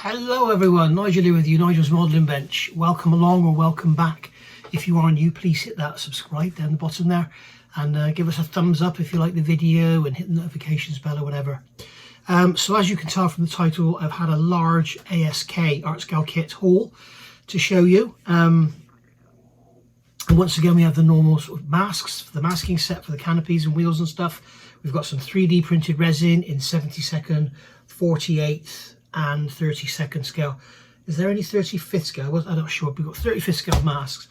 Hello everyone, Nigel here with you, Nigel's Modelling Bench. Welcome along or welcome back. If you are new, please hit that subscribe down the bottom there and give us a thumbs up if you like the video and hit the notifications bell or whatever. So as you can tell from the title, I've had a large ASK art scale kit haul to show you. And once again we have the normal sort of masks, the masking set for the canopies and wheels and stuff. We've got some 3D printed resin in 72nd, 48th and 32nd scale. Is there any 35th scale? I'm not sure. We've got 35th scale masks.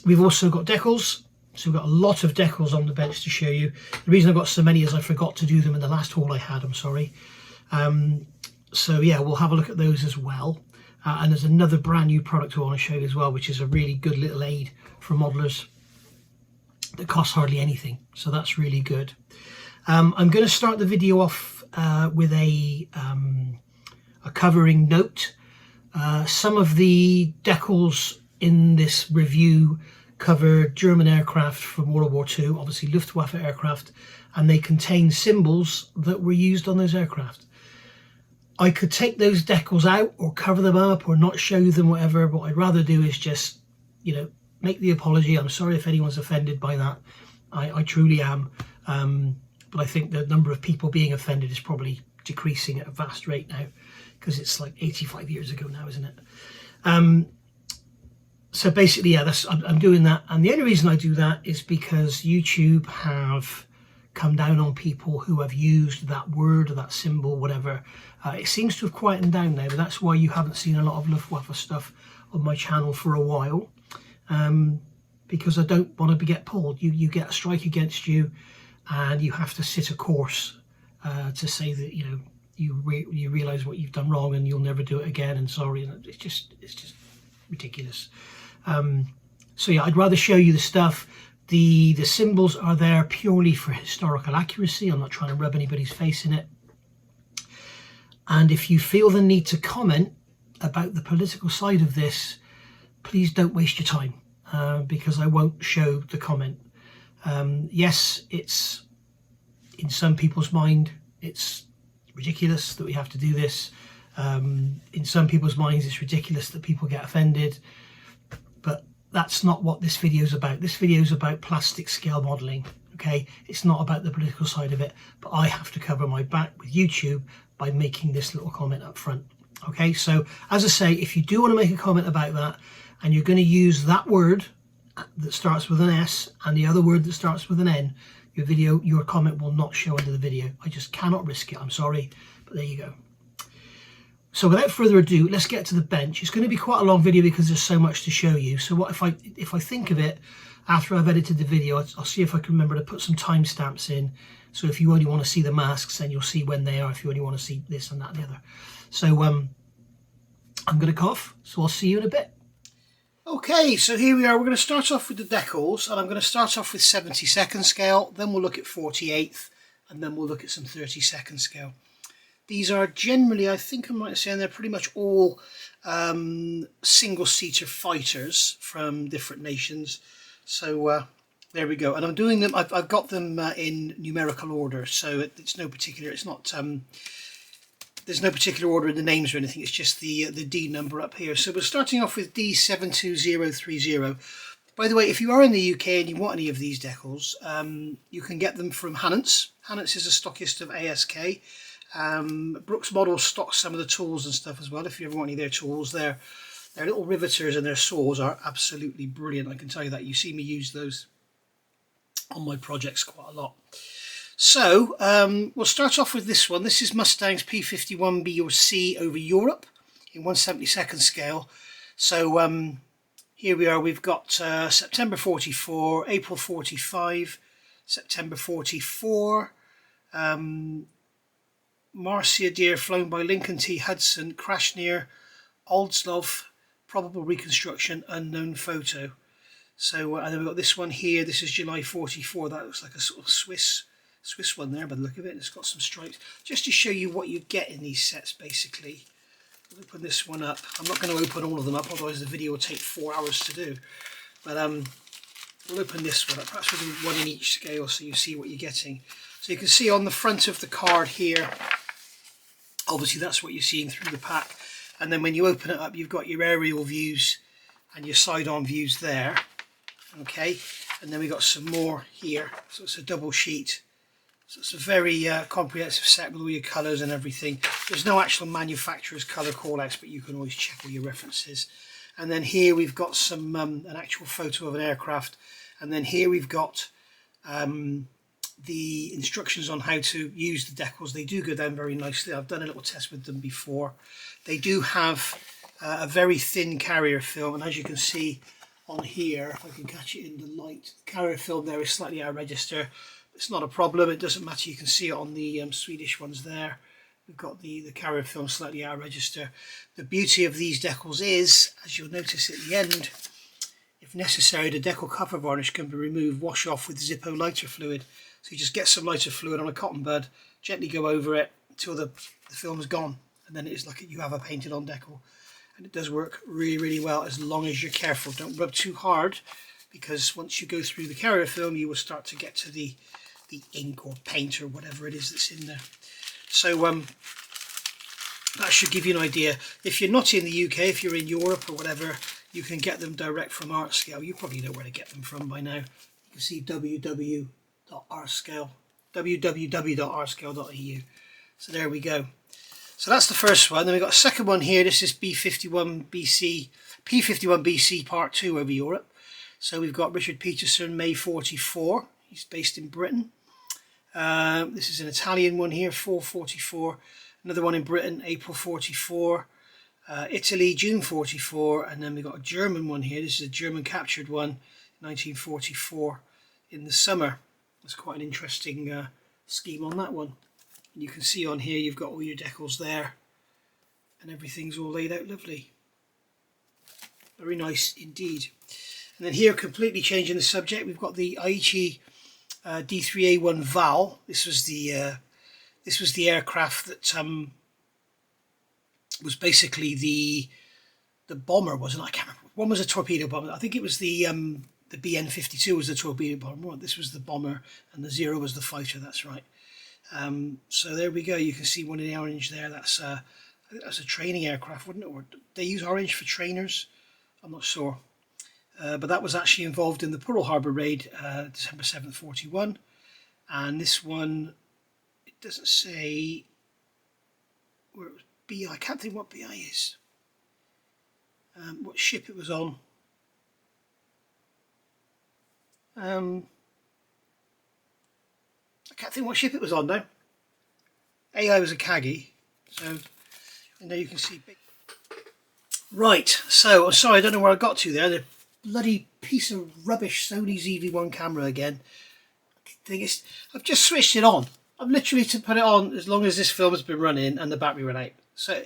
We've also got decals. So we've got a lot of decals on the bench to show you. The reason I've got so many is I forgot to do them in the last haul I had, I'm sorry. So yeah, we'll have a look at those as well. And there's another brand new product I want to show you as well, which is a really good little aid for modelers that costs hardly anything. So that's really good. I'm going to start the video off with a covering note. Some of the decals in this review cover German aircraft from World War II, obviously Luftwaffe aircraft, and they contain symbols that were used on those aircraft. I could take those decals out or cover them up or not show them, whatever. What I'd rather do is just, you know, make the apology. I'm sorry if anyone's offended by that. I truly am. But I think the number of people being offended is probably decreasing at a vast rate now, because it's like 85 years ago now, isn't it? So basically, yeah, I'm doing that. And the only reason I do that is because YouTube have come down on people who have used that word or that symbol, whatever. It seems to have quietened down now, but that's why you haven't seen a lot of Luftwaffe stuff on my channel for a while, because I don't want to get pulled. You get a strike against you, and you have to sit a course to say that, you know, you realise what you've done wrong and you'll never do it again, and sorry. And it's just ridiculous. So yeah, I'd rather show you the stuff. The symbols are there purely for historical accuracy. I'm not trying to rub anybody's face in it. And if you feel the need to comment about the political side of this, please don't waste your time, because I won't show the comment. Yes, it's, in some people's mind, it's ridiculous that we have to do this. In some people's minds, it's ridiculous that people get offended. But that's not what this video is about. This video is about plastic scale modelling, okay? It's not about the political side of it, but I have to cover my back with YouTube by making this little comment up front, okay? So, as I say, if you do want to make a comment about that, and you're going to use that word that starts with an S and the other word that starts with an N, your comment will not show under the video. I just cannot risk it. I'm sorry, but there you go. So without further ado, let's get to the bench. It's going to be quite a long video because there's so much to show you. So what if I think of it after I've edited the video, I'll see if I can remember to put some timestamps in. So if you only want to see the masks, then you'll see when they are. If you only want to see this and that and the other. So I'm going to cough. So I'll see you in a bit. Okay, so here we are. We're going to start off with the decals, and I'm going to start off with 72nd scale, then we'll look at 48th, and then we'll look at some 32nd scale. These are generally, I think I'm right in saying, they're pretty much all single-seater fighters from different nations. So there we go. And I'm doing them, I've got them in numerical order, so it's no particular, it's not... there's no particular order in the names or anything, it's just the D number up here. So we're starting off with D72030. By the way, if you are in the UK and you want any of these decals, you can get them from Hannants. Hannants is a stockist of ASK. Brooks Models stocks some of the tools and stuff as well. If you ever want any of their tools, their little riveters and their saws are absolutely brilliant. I can tell you that. You see me use those on my projects quite a lot. So we'll start off with this one. This is Mustang's P51B or C over Europe in 1/72nd scale. So here we are. We've got September 44, April 45, September 44, Marcia Deer flown by Lincoln T. Hudson, crash near Oldslov, probable reconstruction, unknown photo. So and then we've got this one here. This is July 44. That looks like a sort of Swiss one there by the look of it. It's got some stripes, just to show you what you get in these sets basically. We'll open this one up. I'm not going to open all of them up, otherwise the video will take 4 hours to do. But we'll open this one up. Perhaps we'll do one in each scale so you see what you're getting. So you can see on the front of the card here, Obviously that's what you're seeing through the pack. And then when you open it up, you've got your aerial views and your side-on views there. Okay, and then we got some more here. So it's a double sheet. So it's a very comprehensive set with all your colours and everything. There's no actual manufacturer's colour callouts, but you can always check all your references. And then here we've got some an actual photo of an aircraft. And then here we've got the instructions on how to use the decals. They do go down very nicely. I've done a little test with them before. They do have a very thin carrier film, and as you can see on here, if I can catch it in the light, the carrier film there is slightly out of register. It's not a problem, it doesn't matter, you can see it on the Swedish ones there. We've got the carrier film slightly out of register. The beauty of these decals is, as you'll notice at the end, if necessary, the decal cover varnish can be removed, wash off with Zippo lighter fluid. So you just get some lighter fluid on a cotton bud, gently go over it until the film is gone, and then it's like you have a painted on decal. And it does work really, really well as long as you're careful. Don't rub too hard, because once you go through the carrier film, you will start to get to the ink or paint or whatever it is that's in there. So that should give you an idea. If you're not in the UK, if you're in Europe or whatever, you can get them direct from ArtScale. You probably know where to get them from by now. You can see www.artscale.eu. So there we go. So that's the first one. Then we've got a second one here. This is P51BC Part 2 over Europe. So we've got Richard Peterson, May 44. He's based in Britain. This is an Italian one here, 444. Another one in Britain, April 44. Italy, June 44. And then we've got a German one here. This is a German captured one, 1944 in the summer. That's quite an interesting scheme on that one. And you can see on here you've got all your decals there and everything's all laid out lovely. Very nice indeed. And then here, completely changing the subject, we've got the Aichi D3A1 Val. This was the aircraft that was basically the bomber, wasn't it? I can't remember. One was a torpedo bomber. I think it was the BN-52 was the torpedo bomber. This was the bomber, and the Zero was the fighter. That's right. So there we go. You can see one in the orange there. I think that's a training aircraft, wouldn't it? Or they use orange for trainers? I'm not sure. But that was actually involved in the Pearl Harbor raid, December 7th, 41. And this one, it doesn't say where it was BI. I can't think what BI is. What ship it was on. I can't think what ship it was on now. AI was a Kagi, so and there you can see. Right, so I'm sorry, I don't know where I got to there. The bloody piece of rubbish Sony ZV-1 camera again. Thing is, I've just switched it on. I've literally to put it on as long as this film has been running and the battery ran out. So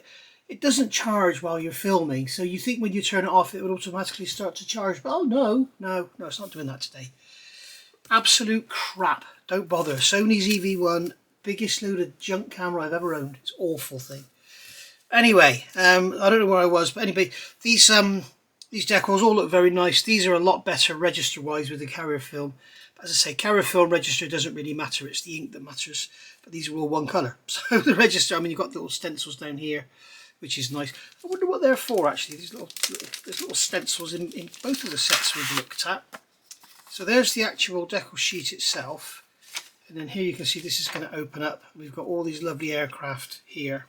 it doesn't charge while you're filming. So you think when you turn it off, it would automatically start to charge. But oh no, it's not doing that today. Absolute crap. Don't bother. Sony ZV-1, biggest load of junk camera I've ever owned. It's an awful thing. Anyway, I don't know where I was, but anyway, these decals all look very nice. These are a lot better register-wise with the carrier film. But as I say, carrier film register doesn't really matter. It's the ink that matters. But these are all one colour. So the register, I mean, you've got little stencils down here, which is nice. I wonder what they're for, actually. There's little stencils in both of the sets we've looked at. So there's the actual decal sheet itself. And then here you can see this is going to open up. We've got all these lovely aircraft here.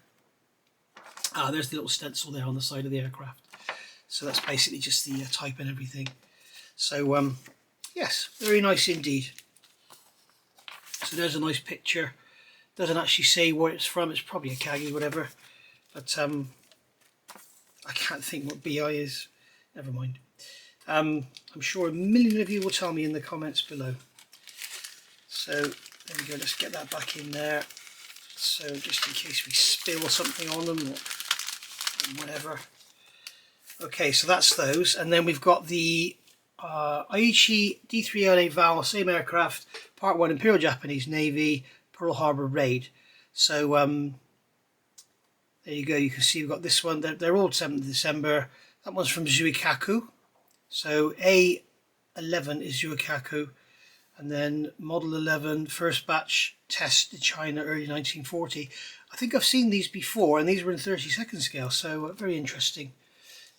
Ah, there's the little stencil there on the side of the aircraft. So that's basically just the type and everything. So yes, very nice indeed. So there's a nice picture. Doesn't actually say where it's from. It's probably a Kagi, whatever. But I can't think what BI is. Never mind. I'm sure a million of you will tell me in the comments below. So there we go. Let's get that back in there. So just in case we spill something on them or whatever. Okay, so that's those, and then we've got the Aichi D3A1 Val, same aircraft, Part 1 Imperial Japanese Navy, Pearl Harbor raid. So there you go. You can see we've got this one. They're all 7th of December. That one's from Zuikaku. So A11 is Zuikaku, And then Model 11, first batch test in China, early 1940. I think I've seen these before, and these were in 32nd scale, so very interesting.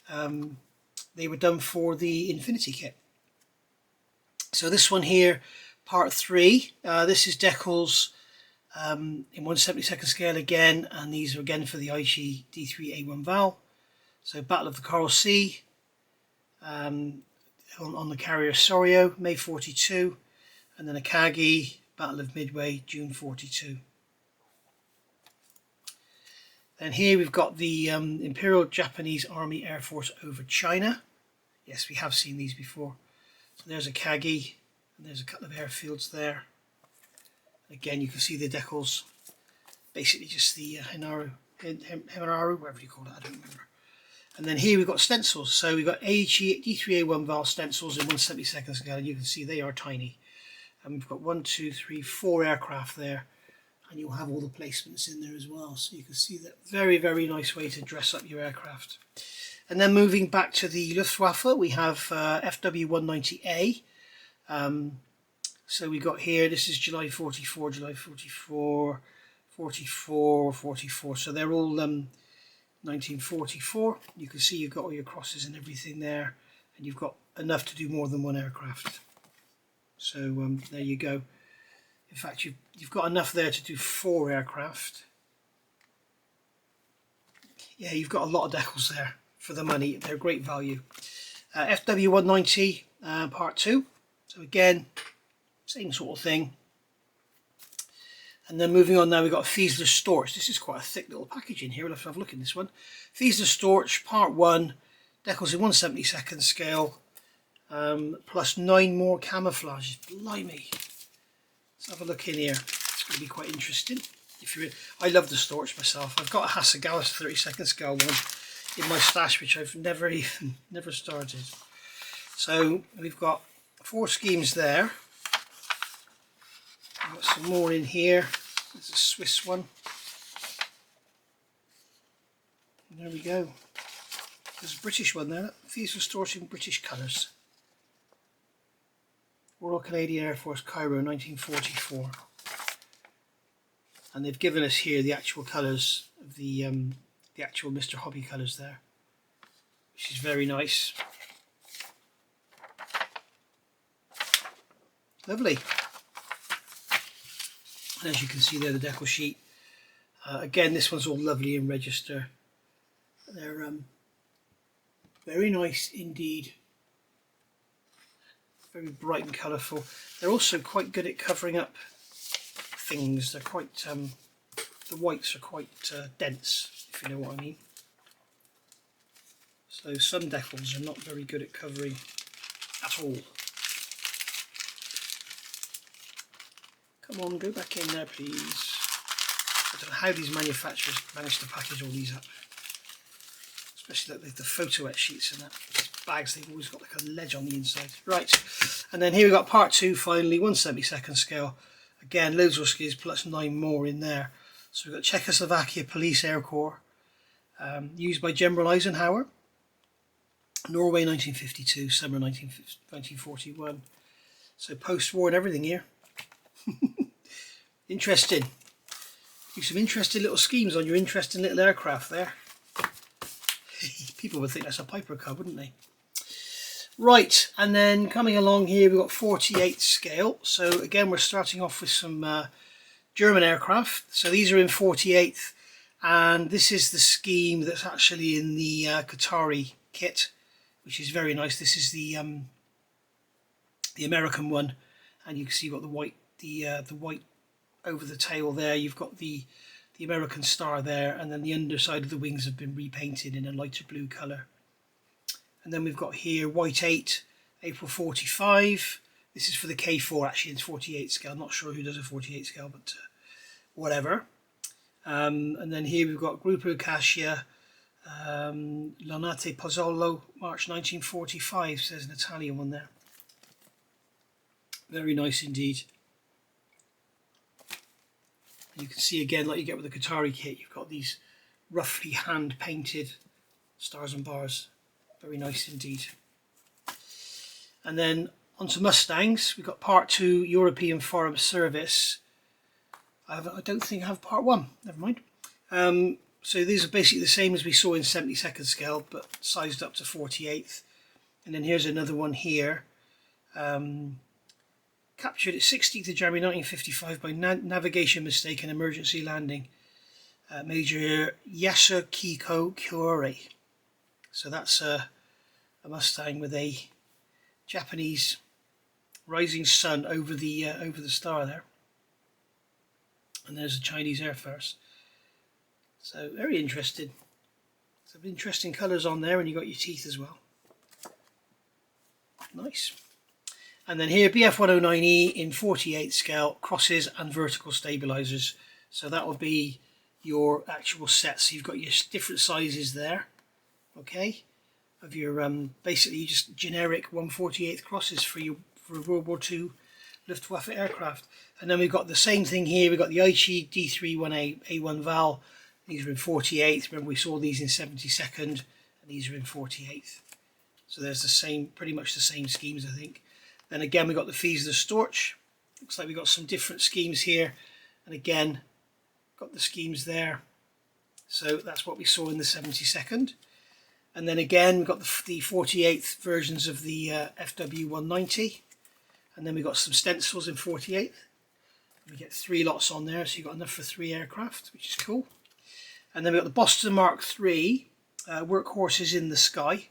They were done for the Infinity kit. So this one here, part 3, this is decals in 1/72nd scale again, and these are again for the IG D3A1 Val. So Battle of the Coral Sea, on the carrier Soryo, May 42, and then Akagi, Battle of Midway, June 42. Then here we've got the Imperial Japanese Army Air Force over China. Yes, we have seen these before. So there's Akagi, and there's a couple of airfields there. Again, you can see the decals, basically just the Himanaru, whatever you call it, I don't remember. And then here we've got stencils. So we've got AG D3A1 Val stencils in 1/72nd scale, and you can see they are tiny. And we've got 1, 2, 3, 4 aircraft there, and you'll have all the placements in there as well. So you can see that very, very nice way to dress up your aircraft. And then moving back to the Luftwaffe, we have FW190A. So we got here, this is July 44, July 44, 44, 44. So they're all 1944. You can see you've got all your crosses and everything there, and you've got enough to do more than one aircraft. So there you go. In fact, you've got enough there to do 4 aircraft. Yeah, you've got a lot of decals there for the money. They're great value. FW190 part 2. So again, same sort of thing. And then moving on now, we've got Fiesler Storch. This is quite a thick little package in here. We'll have to have a look in this one. Fiesler Storch part 1, decals in 1/72nd scale, plus 9 more camouflages. Blimey. Let's have a look in here. It's going to be quite interesting. I love the Storch myself. I've got a Hasegawa 32nd scale one in my stash, which I've never started. So we've got 4 schemes there. I've got some more in here. There's a Swiss one. And there we go. There's a British one there. These were stored in British colours. Royal Canadian Air Force, Cairo, 1944. And they've given us here the actual colours of the actual Mr. Hobby colours there, which is very nice. Lovely. And as you can see there, the decal sheet. Again, this one's all lovely in register. They're very nice indeed. Very bright and colourful. They're also quite good at covering up things. They're quite, the whites are quite dense, if you know what I mean. So some decals are not very good at covering at all. Come on, go back in there, please. I don't know how these manufacturers manage to package all these up. Especially like the photo etch sheets and that. These bags, they've always got like a ledge on the inside. Right, and then here we've got part 2 finally, 1/72nd scale. Again, loads of skis plus 9 more in there. So we've got Czechoslovakia Police Air Corps, used by General Eisenhower. Norway 1952, summer 1941. So post-war and everything here. Interesting. Do some interesting little schemes on your interesting little aircraft there. People would think that's a Piper Cub, wouldn't they? Right, and then coming along here we've got 48 scale. So again we're starting off with some German aircraft. So these are in 48th, and this is the scheme that's actually in the Qatari kit, which is very nice. This is the American one, and you can see you've got the white over the tail there. You've got the American star there, and then the underside of the wings have been repainted in a lighter blue colour. And then we've got here White 8, April 45. This is for the K4, actually it's 48 scale. I'm not sure who does a 48 scale, but whatever. And then here we've got Gruppo Acacia, Lanate Pozzolo, March 1945, says an Italian one there. Very nice indeed. You can see again, like you get with the Qatari kit, you've got these roughly hand painted stars and bars. Very nice indeed. And then On to Mustangs. We've got Part 2 European Foreign Service. I don't think I have Part 1. Never mind. So these are basically the same as we saw in 72nd scale, but sized up to 48th. And then here's another one here. Captured at 16th of January 1955 by navigation mistake and emergency landing. Major Yasukiko Kyori. So that's a Mustang with a Japanese rising sun over the star there. And there's a Chinese Air Force. So very interesting. Some interesting colours on there, and you got your teeth as well. Nice. And then here, BF 109E in 48 scale, crosses and vertical stabilizers. So that will be your actual set. So you've got your different sizes there, okay, of your basically just generic 1/48 crosses for World War II Luftwaffe aircraft. And then we've got the same thing here. We've got the Aichi D31A A1 Val. These are in 48th. Remember, we saw these in 72nd, and these are in 48th. So there's the same, pretty much the same schemes, I think. Then again, we've got the Fiesler Storch. Looks like we've got some different schemes here. And again, got the schemes there. So that's what we saw in the 72nd. And then again, we've got the 48th versions of the FW190. And then we've got some stencils in 48th. We get 3 lots on there, so you've got enough for 3 aircraft, which is cool. And then we've got the Boston Mark III, Workhorses in the Sky.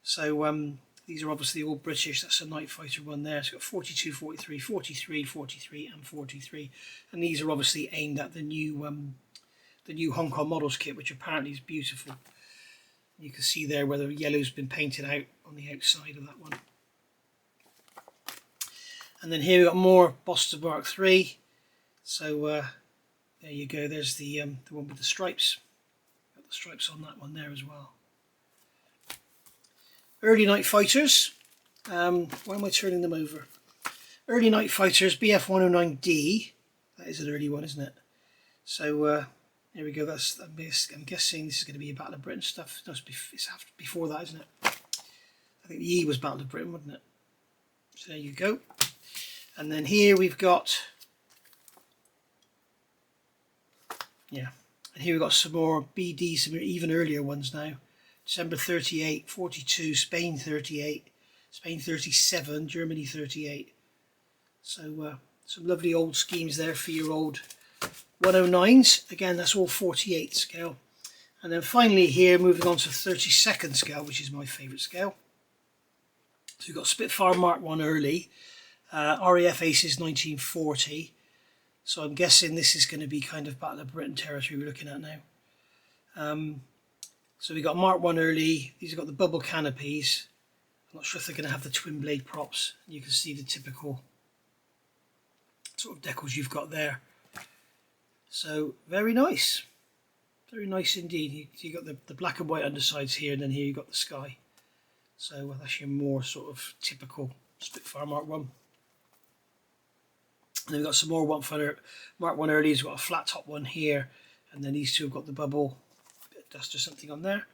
So these are obviously all British. That's a night fighter one there. So we've got 42, 43, 43, 43 and 43. And these are obviously aimed at the new Hong Kong models kit, which apparently is beautiful. You can see there where the yellow's been painted out on the outside of that one. And then here we've got more Boston Mark III. So there you go. There's the one with the stripes. Got the stripes on that one there as well. Early night fighters. Why am I turning them over? Early night fighters, BF 109D. That is an early one, isn't it? So here we go. I'm guessing this is going to be a Battle of Britain stuff. No, it's before that, isn't it? I think the E was Battle of Britain, wasn't it? So there you go. And then here we've got, yeah, and here we've got some more BD, some even earlier ones now. December 38, 42, Spain 38, Spain 37, Germany 38. So some lovely old schemes there for your old 109s. Again, that's all 48 scale. And then finally here, moving on to 32nd scale, which is my favourite scale. So we've got Spitfire Mark 1 early. RAF Aces 1940, so I'm guessing this is going to be kind of Battle of Britain territory we're looking at now. So we got Mark 1 early. These have got the bubble canopies. I'm not sure if they're going to have the twin blade props. You can see the typical sort of decals you've got there. So very nice indeed. You got the black and white undersides here, and then here you've got the sky. So that's your more sort of typical Spitfire Mark 1. And then we've got some more Mark 1 early. We've got a flat top one here, and then these two have got the bubble, bit of dust or something on there.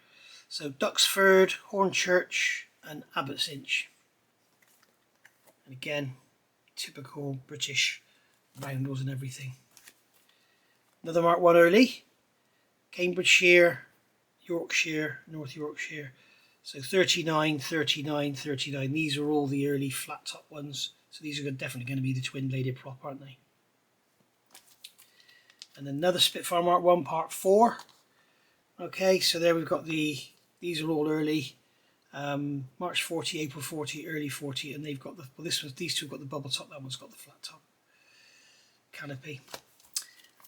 So Duxford, Hornchurch and Abbott's Inch. And again, typical British roundels and everything. Another Mark 1 early, Cambridgeshire, Yorkshire, North Yorkshire. So 39, 39, 39. These are all the early flat top ones. So these are definitely going to be the twin bladed prop, aren't they? And another Spitfire Mark 1 Part 4. Okay, so there we've got these are all early. March 40, April 40, early 40, and they've got these two have got the bubble top, that one's got the flat top canopy.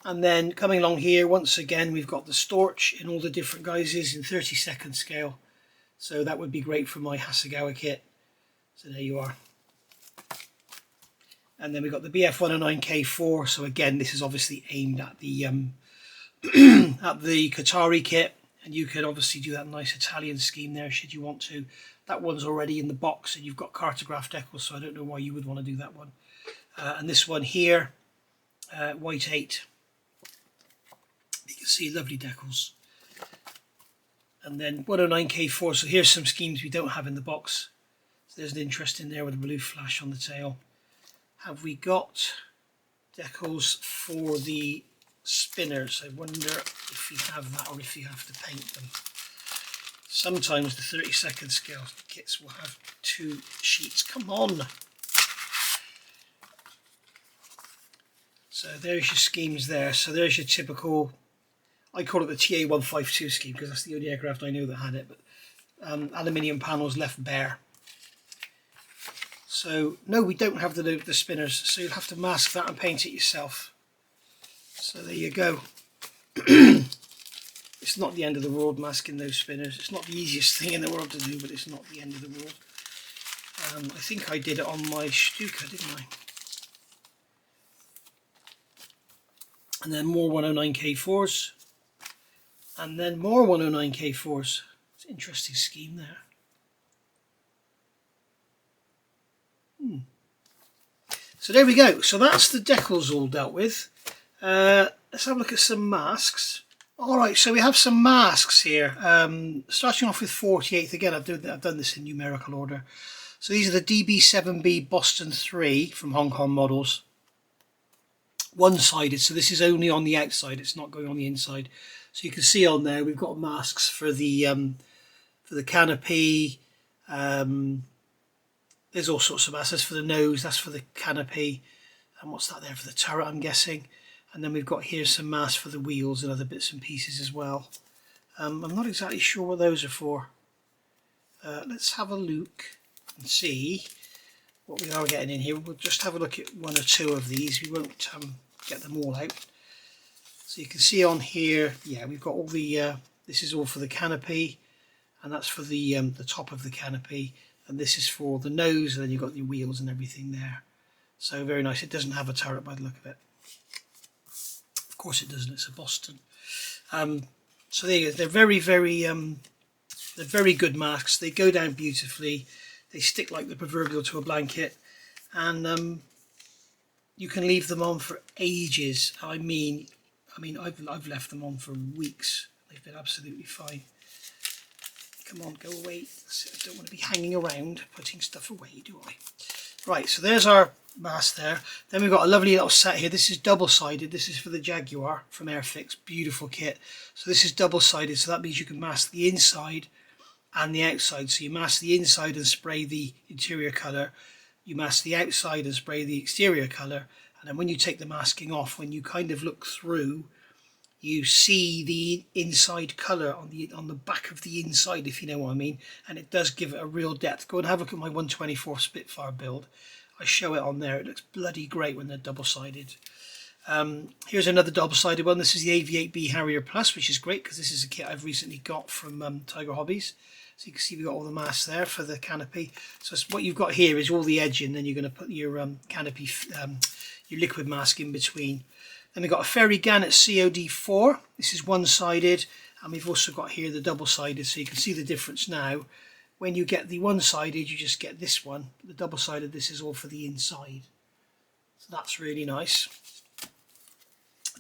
And then coming along here, once again, we've got the Storch in all the different guises in 32nd scale. So that would be great for my Hasegawa kit. So there you are. And then we've got the BF 109K4. So again, this is obviously aimed at the at the Qatari kit, and you could obviously do that nice Italian scheme there should you want to. That one's already in the box, and you've got cartograph decals, so I don't know why you would want to do that one. And this one here, White 8. You can see lovely decals. And then 109K4, so here's some schemes we don't have in the box. There's an interest in there with a blue flash on the tail. Have we got decals for the spinners? I wonder if you have that or if you have to paint them. Sometimes the 32nd scale kits will have 2 sheets. Come on! So there's your schemes there. So there's your typical, I call it the TA152 scheme because that's the only aircraft I know that had it, but aluminium panels left bare. So no, we don't have the spinners, so you'll have to mask that and paint it yourself. So there you go. It's not the end of the world masking those spinners. It's not the easiest thing in the world to do, but it's not the end of the world. I think I did it on my Stuka, didn't I? And then more 109K4s. And then more 109K4s. It's an interesting scheme there. So there we go. So that's the decals all dealt with. Let's have a look at some masks. Alright, so we have some masks here. Starting off with 48th. Again, I've done this in numerical order. So these are the DB7B Boston 3 from Hong Kong models. One-sided, so this is only on the outside. It's not going on the inside. So you can see on there we've got masks for the canopy. There's all sorts of masks. That's for the nose, that's for the canopy. And what's that there for the turret, I'm guessing. And then we've got here some masks for the wheels and other bits and pieces as well. I'm not exactly sure what those are for. Let's have a look and see what we are getting in here. We'll just have a look at 1 or 2 of these. We won't get them all out. So you can see on here, yeah, we've got all the, this is all for the canopy, and that's for the top of the canopy, and this is for the nose, and then you've got the wheels and everything there. So very nice. It doesn't have a turret by the look of it. Of course it doesn't, it's a Boston. So there you go. They're very, they're very good masks. They go down beautifully. They stick like the proverbial to a blanket, and you can leave them on for ages. I mean, I've left them on for weeks. They've been absolutely fine. Come on, go away. I don't want to be hanging around putting stuff away, do I? Right, so there's our mask there. Then we've got a lovely little set here. This is double-sided. This is for the Jaguar from Airfix. Beautiful kit. So this is double-sided, so that means you can mask the inside and the outside. So you mask the inside and spray the interior colour. You mask the outside and spray the exterior colour. And then when you take the masking off, when you kind of look through, you see the inside colour on the back of the inside, if you know what I mean. And it does give it a real depth. Go and have a look at my 124 Spitfire build. I show it on there. It looks bloody great when they're double-sided. Here's another double-sided one. This is the AV8B Harrier Plus, which is great because this is a kit I've recently got from Tiger Hobbies. So you can see we've got all the masks there for the canopy. So what you've got here is all the edging. Then you're going to put your canopy, your liquid mask in between. Then we've got a Ferry Gannet COD4. This is one-sided, and we've also got here the double-sided. So you can see the difference now. When you get the one-sided, you just get this one. The double-sided, this is all for the inside. So that's really nice.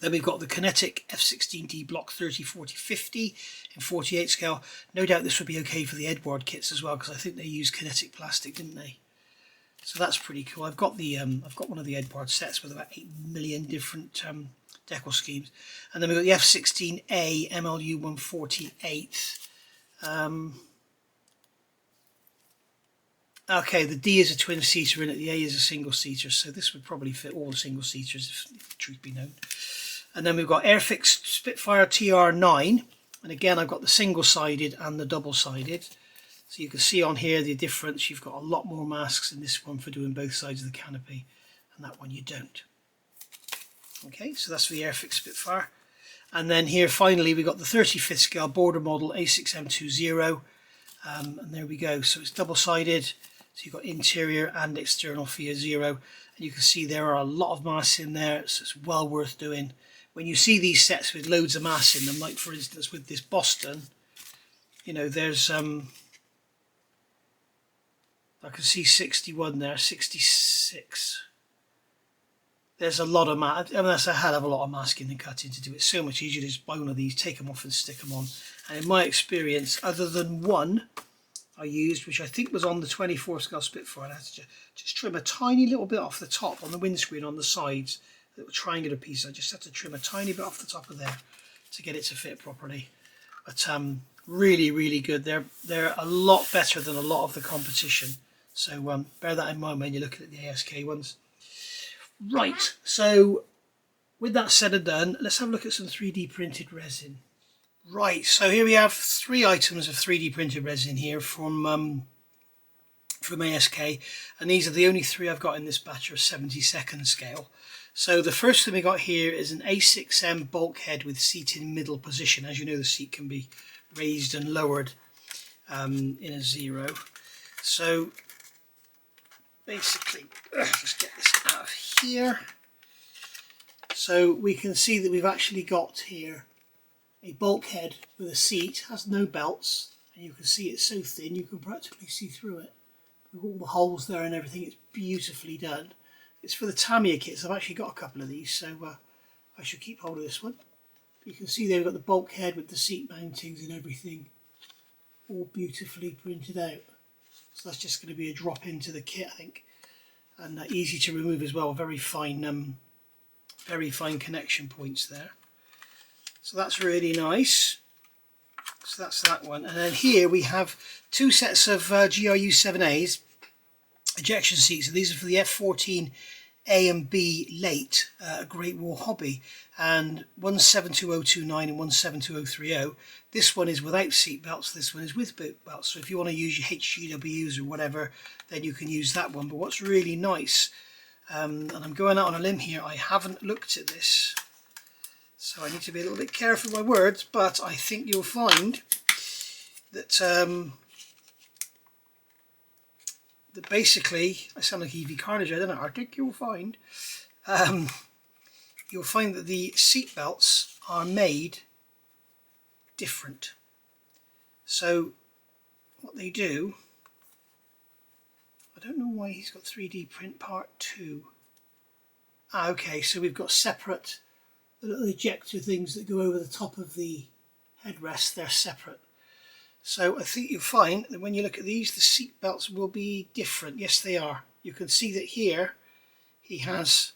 Then we've got the Kinetic F16D Block 30, 40, 50 in 48 scale. No doubt this would be okay for the Edward kits as well, because I think they used kinetic plastic, didn't they? So that's pretty cool. I've got one of the Edward sets with about 8 million different decal schemes. And then we've got the F16A MLU 148. Okay, the D is a twin seater in it, the A is a single seater, so this would probably fit all the single seaters if the truth be known. And then we've got Airfix Spitfire TR9, and again I've got the single-sided and the double-sided. So you can see on here the difference. You've got a lot more masks in this one for doing both sides of the canopy, and that one you don't. Okay, so that's for the Airfix Spitfire. And then here finally we've got the 35th scale border model A6M20, and there we go. So it's double-sided. So you've got interior and external FIA 0, and you can see there are a lot of masks in there, so it's well worth doing. When you see these sets with loads of masks in them, like for instance with this Boston, you know, there's I can see 61 there, 66. There's a lot of mask. I mean, that's a hell of a lot of masking and cutting to do. It's so much easier to just buy one of these, take them off and stick them on. And in my experience, other than one, I used, which I think was on the 24 scale Spitfire. I had to just trim a tiny little bit off the top on the windscreen on the sides, a little triangular piece. I just had to trim a tiny bit off the top of there to get it to fit properly. But really, really good. They're a lot better than a lot of the competition. So bear that in mind when you're looking at the ASK ones. Right, so with that said and done, let's have a look at some 3D printed resin. Right, so here we have 3 items of 3D printed resin here from ASK, and these are the only 3 I've got in this batch of 72nd scale. So the first thing we got here is an A6M bulkhead with seat in middle position. As you know, the seat can be raised and lowered in a 0. So basically, let's get this out of here. So we can see that we've actually got here a bulkhead with a seat, has no belts, and you can see it's so thin you can practically see through it. With all the holes there and everything, it's beautifully done. It's for the Tamiya kits. I've actually got a couple of these, so I should keep hold of this one. You can see there we've got the bulkhead with the seat mountings and everything, all beautifully printed out. So that's just going to be a drop into the kit, I think, and easy to remove as well. Very fine connection points there. So that's really nice. So that's that one. And then here we have 2 sets of GRU 7As ejection seats. So these are for the F14 A and B late, Great War Hobby, and 172029 and 172030. This one is without seat belts, this one is with boot belts. So if you want to use your HGWs or whatever, then you can use that one. But what's really nice, and I'm going out on a limb here, I haven't looked at this, so I need to be a little bit careful with my words, but I think you'll find that that basically, I sound like Evie Carnage, I don't know, I think you'll find that the seat belts are made different. So what they do, I don't know why he's got 3D print part 2. Okay, so we've got separate, the little ejector things that go over the top of the headrest, they're separate. So I think you'll find that when you look at these, the seat belts will be different. Yes, they are. You can see that here he has,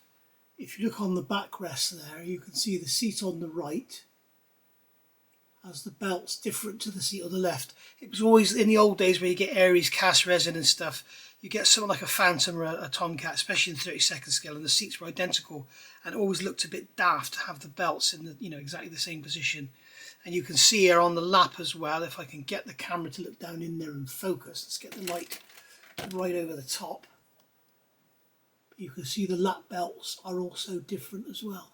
if you look on the backrest there, you can see the seat on the right has the belts different to the seat on the left. It was always in the old days where you get Aries cast resin and stuff, you get something like a Phantom or a Tomcat, especially in 32nd scale, and the seats were identical and always looked a bit daft to have the belts in the, you know, exactly the same position. And you can see here on the lap as well, if I can get the camera to look down in there and focus, let's get the light right over the top. You can see the lap belts are also different as well.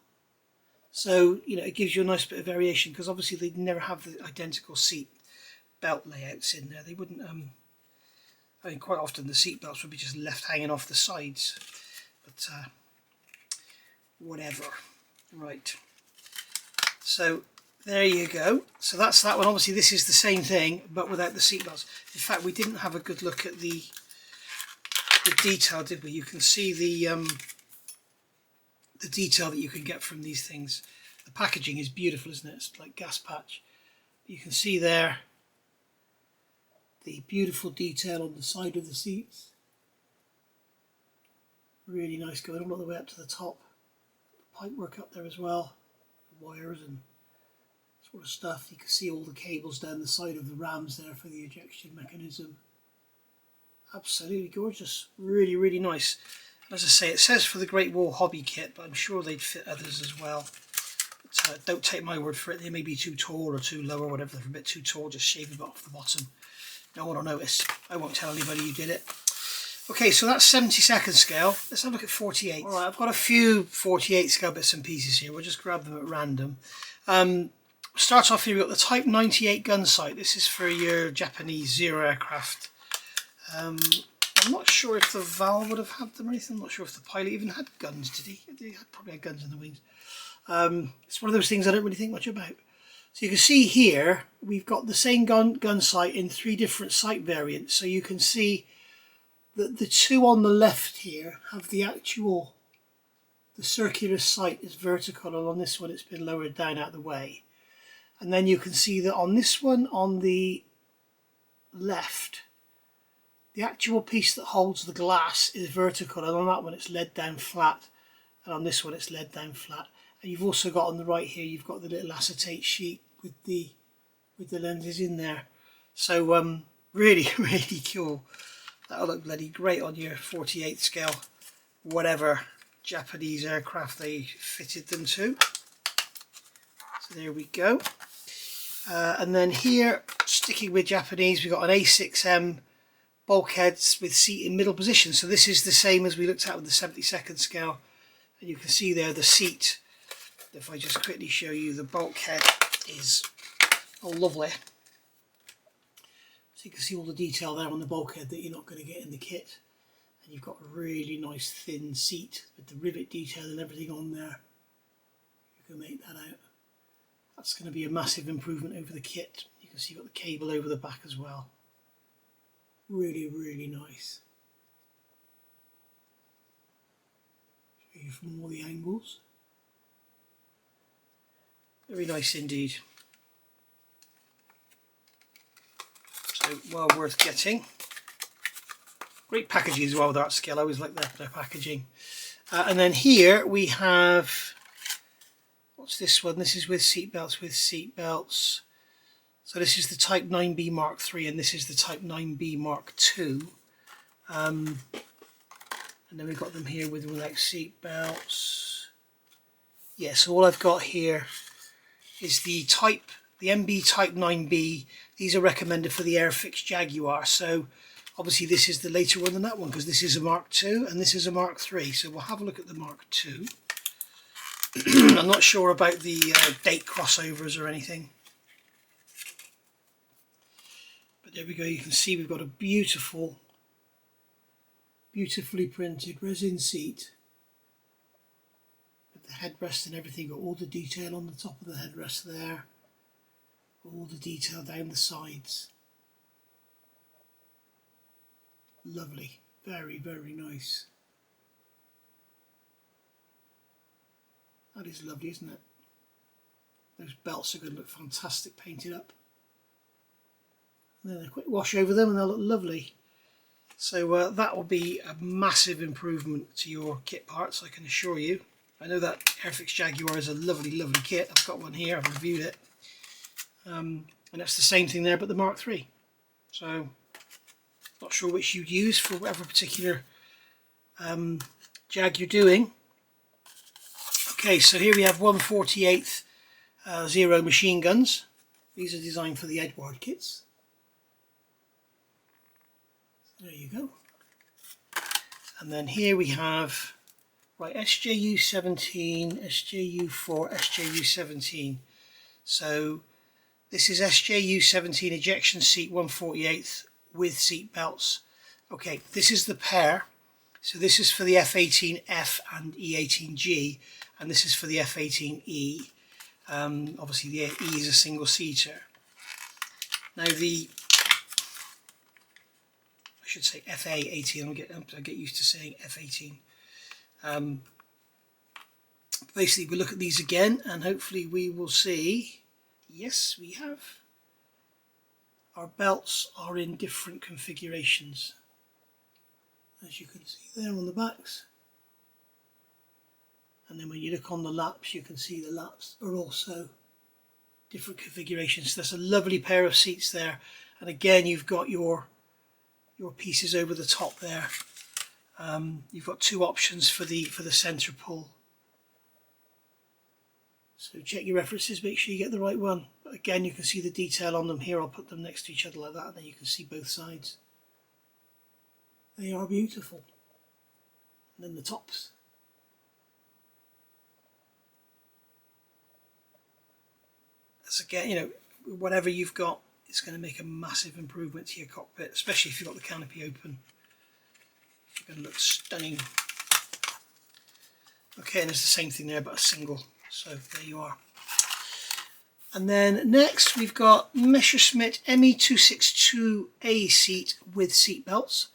So, you know, it gives you a nice bit of variation, because obviously they'd never have the identical seat belt layouts in there. They wouldn't, I mean, quite often the seat belts would be just left hanging off the sides, but whatever. Right, so there you go. So that's that one. Obviously this is the same thing, but without the seat belts. In fact, we didn't have a good look at the detail, did we? You can see the detail that you can get from these things. The packaging is beautiful, isn't it? It's like gas patch. You can see there the beautiful detail on the side of the seats. Really nice, going all the way up to the top. Pipe work up there as well, wires and sort of stuff. You can see all the cables down the side of the rams there for the ejection mechanism. Absolutely gorgeous, really, really nice. As I say, it says for the Great War Hobby kit, but I'm sure they'd fit others as well. But don't take my word for it, they may be too tall or too low or whatever. They're a bit too tall, just shave a bit off the bottom. No one will notice. I won't tell anybody you did it. Okay, so that's 72nd scale. Let's have a look at 48. All right, I've got a few 48 scale bits and pieces here. We'll just grab them at random. Start off here, we've got the Type 98 gun sight. This is for your Japanese Zero aircraft. I'm not sure if the Val would have had them or anything. I'm not sure if the pilot even had guns, did he? He probably had guns in the wings. It's one of those things I don't really think much about. So you can see here, we've got the same gun sight in 3 different sight variants. So you can see that the 2 on the left here have the circular sight is vertical, and on this one it's been lowered down out of the way. And then you can see that on this one on the left, the actual piece that holds the glass is vertical, and on that one it's laid down flat, and on this one it's laid down flat. And you've also got on the right here, you've got the little acetate sheet with the lenses in there. So really, really cool. That'll look bloody great on your 48 scale, whatever Japanese aircraft they fitted them to. So there we go. And then here, sticking with Japanese, we've got an A6M bulkheads with seat in middle position. So this is the same as we looked at with the 72nd scale. And you can see there the seat. If I just quickly show you, the bulkhead is lovely. So you can see all the detail there on the bulkhead that you're not going to get in the kit. And you've got a really nice thin seat with the rivet detail and everything on there. You can make that out. That's going to be a massive improvement over the kit. You can see you've got the cable over the back as well. Really, really nice. Show you from all the angles. Very nice indeed. So well worth getting. Great packaging as well with Art Scale. I always like their packaging. And then here we have, what's this one? This is with seatbelts, So this is the Type 9B Mark III, and this is the Type 9B Mark II. And then we've got them here with without seatbelts. Yeah, so all I've got here is the MB Type 9B. These are recommended for the Airfix Jaguar. So obviously this is the later one than that one, because this is a Mark II and this is a Mark III. So we'll have a look at the Mark II. I'm not sure about the date crossovers or anything. But there we go, you can see we've got a beautifully printed resin seat. With the headrest and everything, got all the detail on the top of the headrest there. All the detail down the sides. Lovely, very, very nice. That is lovely, isn't it? Those belts are going to look fantastic painted up. And then a quick wash over them and they'll look lovely. So that will be a massive improvement to your kit parts, I can assure you. I know that Airfix Jaguar is a lovely, lovely kit. I've got one here, I've reviewed it. And that's the same thing there, but the Mark III. So, not sure which you'd use for whatever particular Jag you're doing. Okay, so here we have 1/48 Zero machine guns. These are designed for the Edward kits. There you go. And then here we have, right, SJU 17, SJU 4, SJU 17. So this is SJU 17 ejection seat 1/48 with seat belts. Okay, this is the pair. So this is for the F18F and E18G, and this is for the F18E. Obviously the E is a single seater. Now I should say FA18, I get used to saying F18. Basically we'll look at these again and hopefully we will see, yes we have, our belts are in different configurations. As you can see there on the backs. And then when you look on the laps, you can see the laps are also different configurations. So that's a lovely pair of seats there. And again, you've got your pieces over the top there. You've got two options for the center pull. So check your references, make sure you get the right one. But again, you can see the detail on them here. I'll put them next to each other like that, and then you can see both sides. They are beautiful. And then the tops. That's again, you know, whatever you've got, it's going to make a massive improvement to your cockpit, especially if you've got the canopy open. It's going to look stunning. Okay, and it's the same thing there, but a single. So there you are. And then next we've got Messerschmitt ME262A seat with seat belts.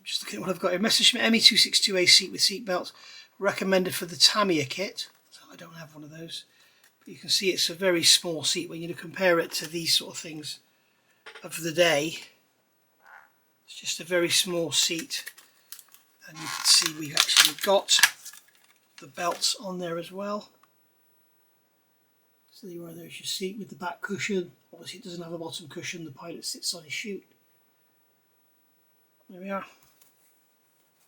Just looking at what I've got here. Messerschmitt ME262A seat with seat belts, recommended for the Tamiya kit. So I don't have one of those. But you can see it's a very small seat when you compare it to these sort of things. of the day. It's just a very small seat, and you can see we've actually got the belts on there as well. So there's your seat with the back cushion. Obviously it doesn't have a bottom cushion, the pilot sits on his chute. There we are.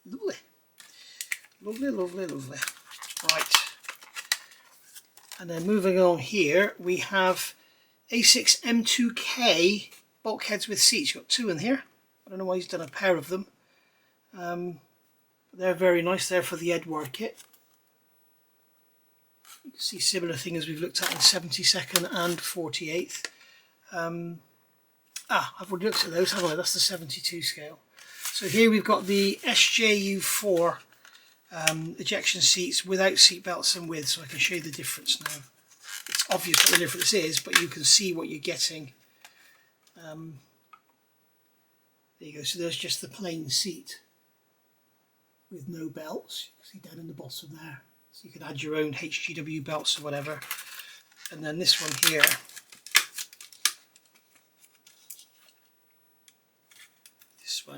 Lovely. Lovely, lovely, lovely. Right. And then moving along here, we have A6 M2K bulkheads with seats. You've got two in here. I don't know why he's done a pair of them. They're very nice. They're for the Edward kit. You can see similar thing as we've looked at in 72nd and 48th. I've already looked at those, haven't I? That's the 72 scale. So here we've got the SJU4 ejection seats without seat belts and with, so I can show you the difference now. It's obvious what the difference is, but you can see what you're getting. There you go. So there's just the plain seat with no belts. You can see down in the bottom there. So you can add your own HGW belts or whatever. And then this one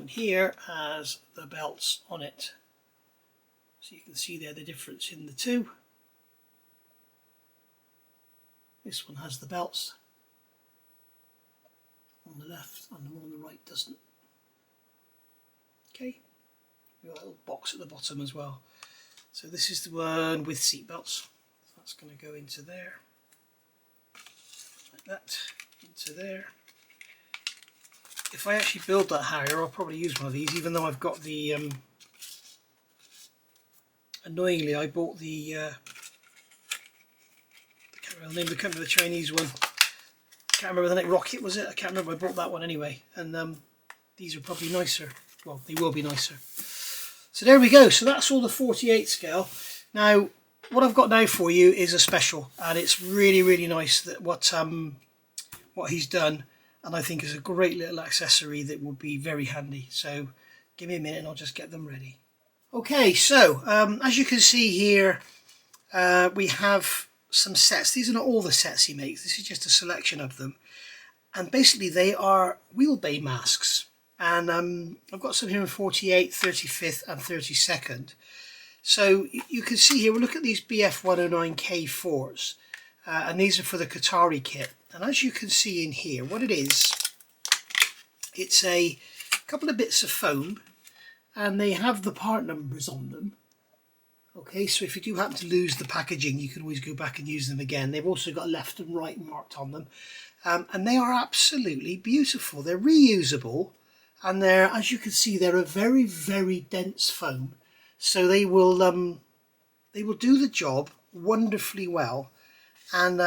here, has the belts on it. So you can see there the difference in the two. This one has the belts on the left and the one on the right doesn't. Okay, we've got a little box at the bottom as well. So this is the one with seat belts. So that's going to go into there, like that, into there. If I actually build that Harrier, I'll probably use one of these, even though I've got the annoyingly I bought the I can't remember the name of the company, the Chinese one. I can't remember the name. Rocket, was it? I can't remember. I bought that one anyway, and these are probably nicer. Well, they will be nicer. So there we go. So that's all the 48 scale. Now what I've got now for you is a special, and it's really, really nice that what he's done, and I think is a great little accessory that will be very handy. So give me a minute and I'll just get them ready. Okay, so as you can see here, we have some sets. These are not all the sets he makes, this is just a selection of them, and basically they are wheel bay masks. And I've got some here in 48, 35th and 32nd. So you can see here, we'll look at these BF109K4s, and these are for the Qatari kit. And as you can see in here, what it is, it's a couple of bits of foam, and they have the part numbers on them. Okay, so if you do happen to lose the packaging, you can always go back and use them again. They've also got left and right marked on them, and they are absolutely beautiful. They're reusable, and they're, as you can see, they're a very, very dense foam, so they will do the job wonderfully well. And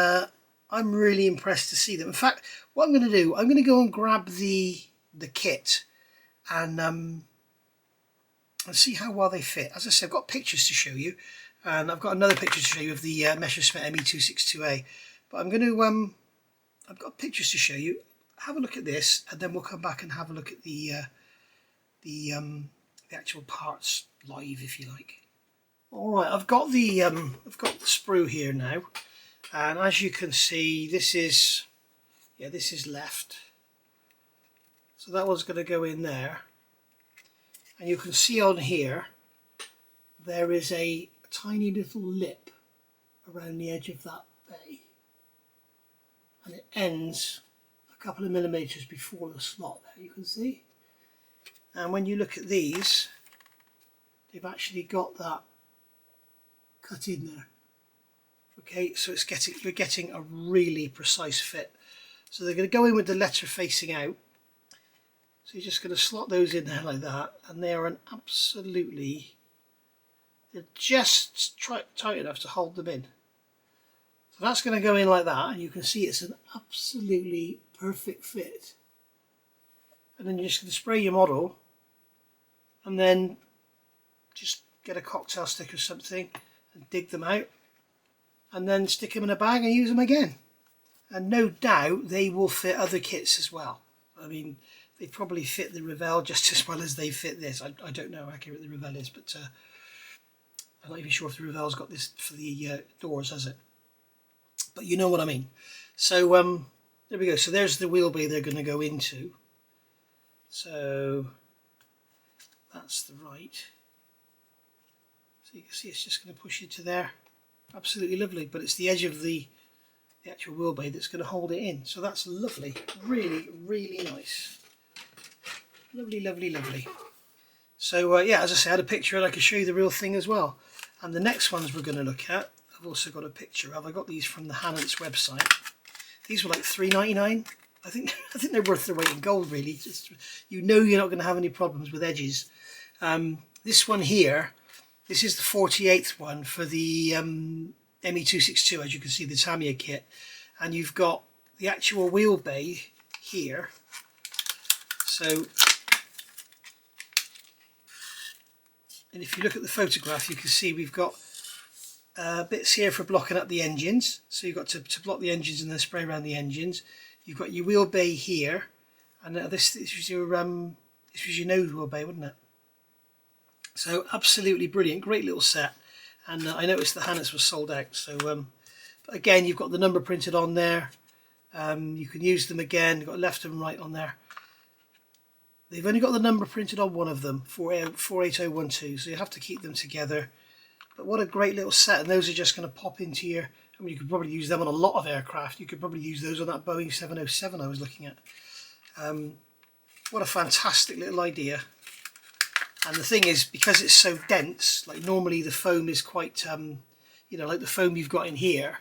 I'm really impressed to see them. In fact, what I'm going to do, I'm going to go and grab the kit and see how well they fit. As I said, I've got pictures to show you, and I've got another picture to show you of the Messerschmitt ME262A. But I'm going to, I've got pictures to show you. Have a look at this, and then we'll come back and have a look at the actual parts live, if you like. All right, I've got the sprue here now, and as you can see, this is left. So that one's going to go in there, and you can see on here there is a tiny little lip around the edge of that bay, and it ends a couple of millimeters before the slot there, you can see. And when you look at these, they've actually got that cut in there. Okay, so you're getting a really precise fit. So they're going to go in with the letter facing out. So you're just going to slot those in there like that, and they are they're just tight enough to hold them in. So that's going to go in like that, and you can see it's an absolutely perfect fit. And then you're just going to spray your model, and then just get a cocktail stick or something and dig them out, and then stick them in a bag and use them again. And no doubt they will fit other kits as well. I mean, they probably fit the Revell just as well as they fit this. I don't know how accurate the Revell is, but I'm not even sure if the Revell's got this for the doors, has it? But you know what I mean. So There we go. So there's the wheel bay they're going to go into. So that's the right. So you can see it's just going to push into there. Absolutely lovely. But it's the edge of the actual wheel bay that's going to hold it in. So that's lovely. Really, really nice. Lovely, lovely, lovely. So yeah, as I said, I had a picture and I can show you the real thing as well. And the next ones we're going to look at, I've also got a picture of. I got these from the Hanant's website. These were like $3.99. I think they're worth their weight in gold, really. Just, you know you're not going to have any problems with edges. This one here, this is the 48th one for the ME262, as you can see, the Tamiya kit. And you've got the actual wheel bay here. So, and if you look at the photograph, you can see we've got bits here for blocking up the engines. So you've got to block the engines and then spray around the engines. You've got your wheel bay here, and this was your nose wheel bay, wasn't it? So absolutely brilliant, great little set. And I noticed the Hanant's was sold out. So but again, you've got the number printed on there. You can use them again. You've got left and right on there. They've only got the number printed on one of them, 48012, so you have to keep them together. But what a great little set, and those are just going to pop into your, I mean, you could probably use them on a lot of aircraft. You could probably use those on that Boeing 707 I was looking at. What a fantastic little idea. And the thing is, because it's so dense, like normally the foam is quite, you know, like the foam you've got in here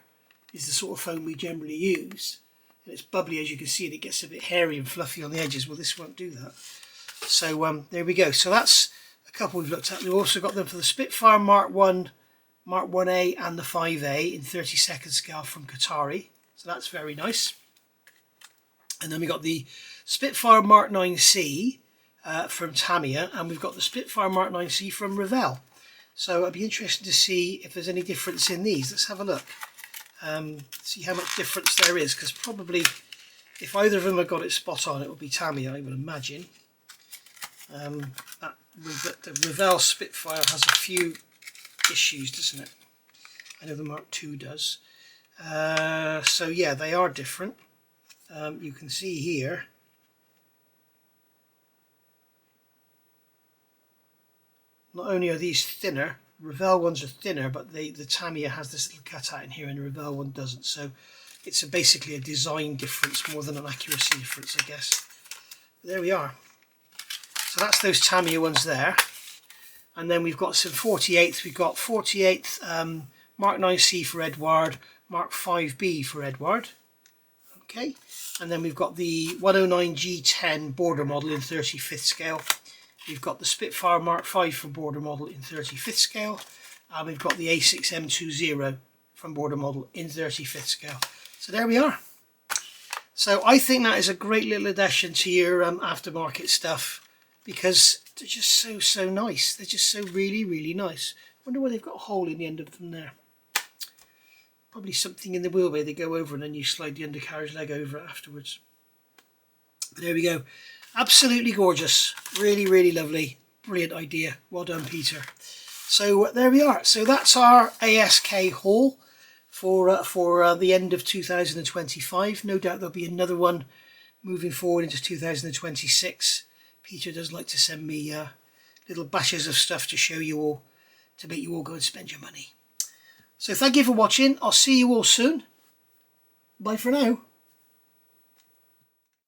is the sort of foam we generally use. And it's bubbly, as you can see, and it gets a bit hairy and fluffy on the edges. Well, this won't do that. So there we go. So that's a couple we've looked at. We've also got them for the Spitfire Mark 1, Mark 1A and the 5A in 32nd scale from Qatari. So that's very nice. And then we got the Spitfire Mark 9C from Tamiya, and we've got the Spitfire Mark 9C from Revell. So it'd be interesting to see if there's any difference in these. Let's have a look. See how much difference there is, because probably if either of them have got it spot on, it will be Tamiya, I would imagine. The Revell Spitfire has a few issues, doesn't it? I know the Mark II does. So yeah, they are different. You can see here not only are these thinner, Revell ones are thinner, but the Tamiya has this little cutout in here and the Revell one doesn't. So it's basically a design difference more than an accuracy difference, I guess. But there we are. So that's those Tamiya ones there. And then we've got some 48th. We've got 48th Mark 9C for Edward, Mark 5B for Edward. Okay. And then we've got the 109 G10 border model in 35th scale. We've got the Spitfire Mark 5 from border model in 35th scale. And we've got the A6M20 from border model in 35th scale. So there we are. So I think that is a great little addition to your aftermarket stuff, because they're just so nice. They're just so really nice. I wonder why they've got a hole in the end of them there. Probably something in the wheel bay they go over and then you slide the undercarriage leg over it afterwards. But there we go. Absolutely gorgeous. Really lovely. Brilliant idea. Well done, Peter. So there we are. So that's our ASK haul for the end of 2025. No doubt there'll be another one moving forward into 2026. Peter does like to send me little batches of stuff to show you all, to make you all go and spend your money. So thank you for watching. I'll see you all soon. Bye for now.